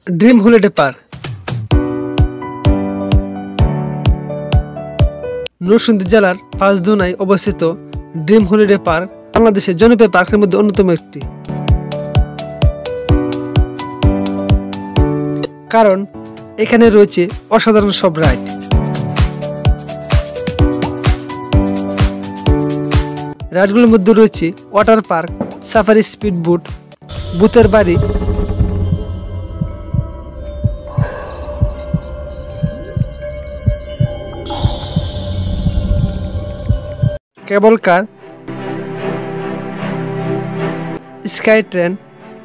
Dream holiday park Narsingdi জেলার পাঁচদুনায় অবস্থিত dream holiday park বাংলাদেশের জনপ্রিয় পার্কের মধ্যে অন্যতম একটি। কারণ এখানে রয়েছে অসাধারণ সব রাইড। রাইডগুলোর মধ্যে রয়েছে water park, safari speed boat, ভূতের বাড়ি, কেবল কার, স্কাই ট্রেন,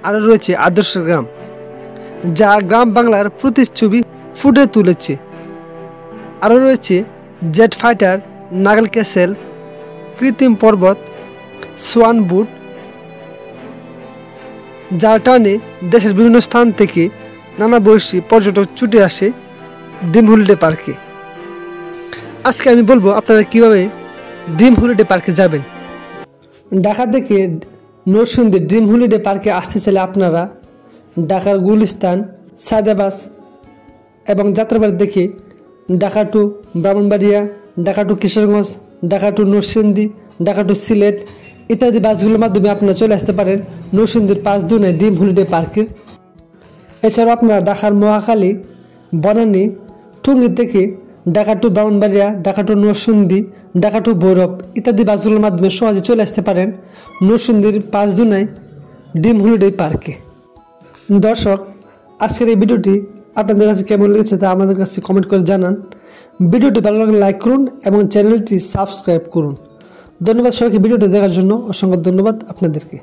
আরও রয়েছে আদর্শ গ্রাম, যা গ্রাম বাংলার প্রতিচ্ছবি ফুটে তুলেছে। আরও রয়েছে জেট ফাইটার, নাগেল ক্যাসেল, কৃত্রিম পর্বত, সোয়ান বুট, যার টানে দেশের বিভিন্ন স্থান থেকে নানা বয়সী পর্যটক ছুটে আসে ড্রিম হলিডে পার্কে। আজকে আমি বলবো আপনারা কিভাবে ড্রিম হলিডে পার্কে যাবেন। ঢাকা থেকে নরসিংদী ড্রিম হলিডে পার্কে আসতে চাইলে আপনারা ঢাকার গুলিস্তান, সায়দাবাদ এবং যাত্রাবাড়ি দেখে Dhaka to Brahmanbaria, Dhaka to Kishoreganj, Dhaka to Narsingdi, Dhaka to Sylhet ইত্যাদি বাসগুলোর মাধ্যমে আপনারা চলে আসতে পারেন নরসিংদীর পাঁচদুনায় ড্রিম হলিডে পার্কে। এছাড়াও আপনারা ঢাকার মহাখালী, বনানী, টঙ্গী থেকে Dhaka to Brahmanbaria, Dhaka to Narsingdi, Dhaka to Bhairab ইত্যাদি বাসগুলোর মাধ্যমে সহজে চলে আসতে পারেন নরসিংদীর পাঁচদুনায় ড্রিম হলিডে পার্কে। দর্শক, আজকের এই ভিডিওটি আপনাদের কাছে কেমন লেগেছে তা আমাদের কাছে কমেন্ট করে জানান। ভিডিওটি ভালো লাগলে লাইক করুন এবং চ্যানেলটি সাবস্ক্রাইব করুন। ধন্যবাদ সবাইকে ভিডিওটি দেখার জন্য। অসংখ্য ধন্যবাদ আপনাদেরকে।